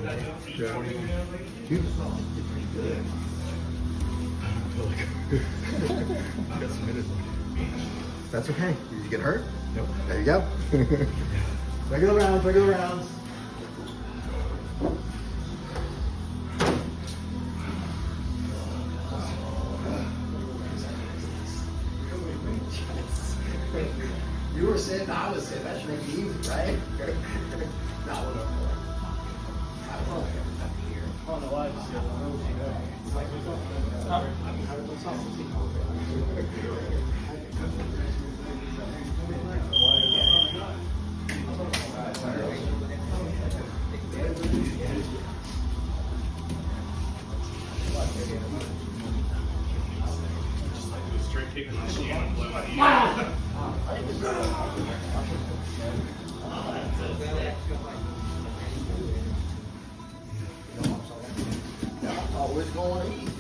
Yeah. You sound pretty good. I got some minutes. That's okay. Did you get hurt? Nope. There you go. Regular rounds, regular rounds. You were sitting, I was sitting. That should make it easy, right? No, whatever. I don't know. I don't know why. Straight kick in the shin and blow my ear. Always going to eat.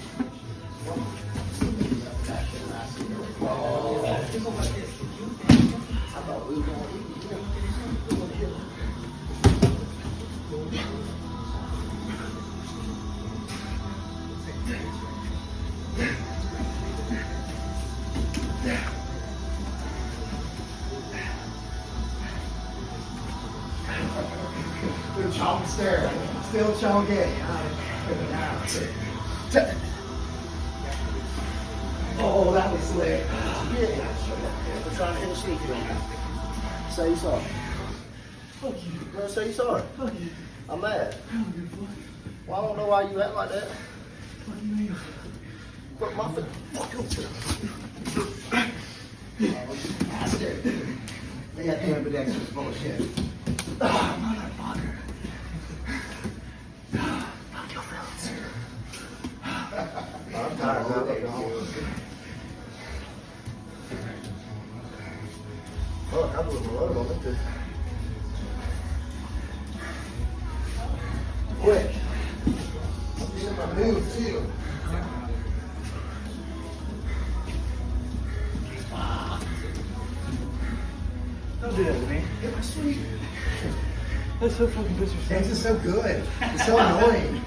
I thought we were going to eat. Good chomp stare. Still chonking. Oh, that was slick. Yeah. We're trying to hit a sneaky on that. Say you sorry. Fuck you. Girl, say you sorry. Fuck you. I'm mad. Well, I don't know why you act like that. What do you mean? Put my foot. Fuck you. Bastard. They got ambidextrous bullshit. Motherfucker. Fuck your fellas. I'm tired of that. Fuck, I'm losing a load on it too. Quick. I'm getting my move too. Don't do that to me. Get my sweet. That's so fucking disrespectful. This is so good. It's so annoying.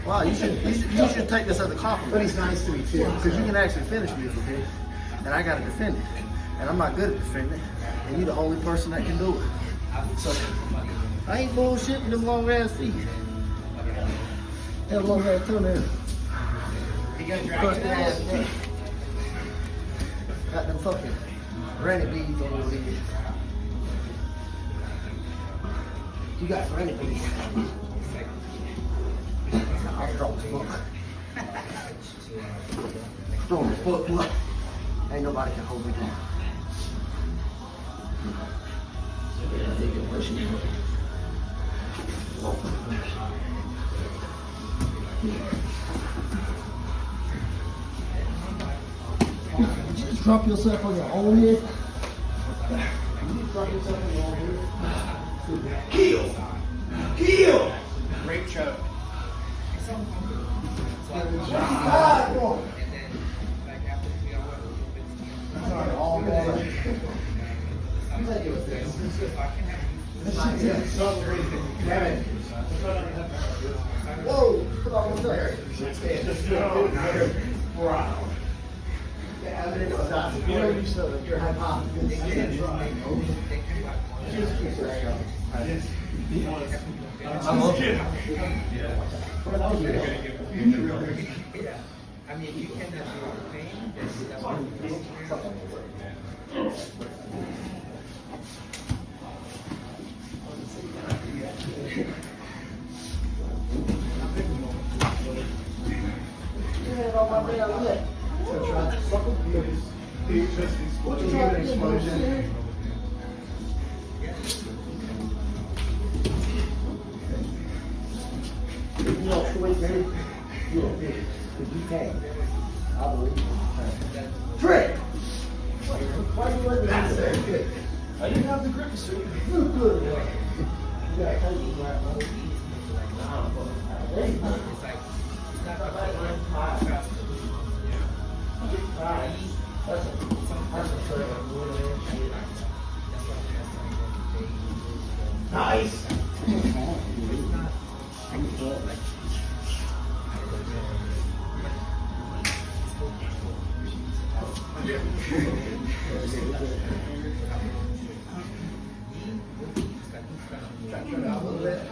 Wow, you should take this as a compliment. But he's nice to me too. Because you can actually finish me if you did. And I gotta defend it. And I'm not good at defending. And you're the only person that can do it. So I ain't bullshitting them long ass feet. That long ass toenail. Crusty ass feet. Got them fucking granny beads on your legs. You got granny beads. I'm strong as fuck. Strong as fuck, look. Ain't nobody can hold me down. Just drop yourself on your own head. Drop yourself on your own head. Heel! Heel! Great choke. All day. Kevin. Whoa! Put on one there. Wow. You know you said your hypothesis. I'm looking. Yeah. I mean, you cannot do pain. You know, choice, man. You're a bitch. Because you can. I believe you. Trent! Why are you letting me do that? I didn't have the grip to suit. You're good. You gotta tell you, right, brother? There you go. Nice.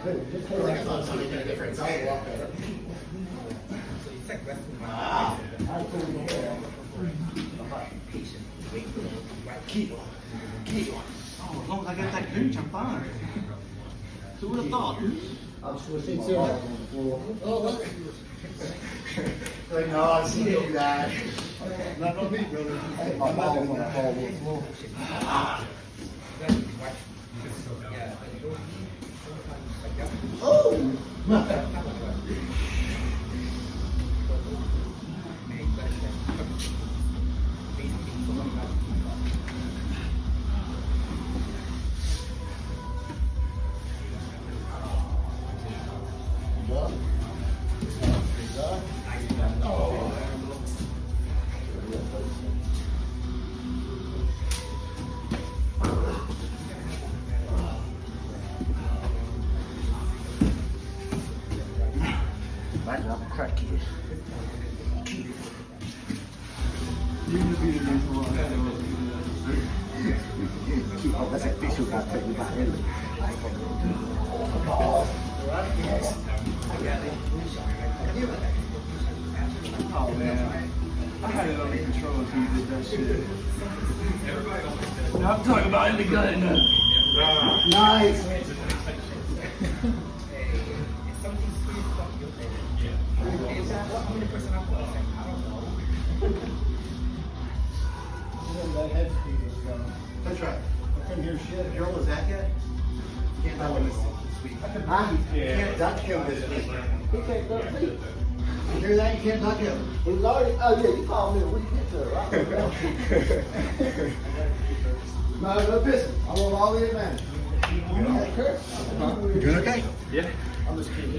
Just put it like on something in a different side. So it's like resting my Ah, I told you that. patient. Wait for the right Keep on. Oh, as long as I got that gooch, I'm fine. Who would have thought? I'm switching my balls on the floor. Oh, look. Like, no, I see you do that. Not on me, brother. I hit my balls on the floor. Yeah, but those sometimes like that's Oh! Imagine I'm a crack kid. Oh, that's that fish who got taken by Italy. Oh man, I had it under control until you did that shit. Now I'm talking about in the gun. Nice! If something serious stuff you'll say. How many person I'm going to say? I don't know. That's right. I couldn't hear shit. Joel, is that yet? Can't duck him this week. Huh? Can't duck him this week. He can't duck me. You hear that? You can't duck him. He was already, oh yeah, you called me a week into it, right? No, no business. I want all the advantage. You doing okay? Yeah. I'm just kidding.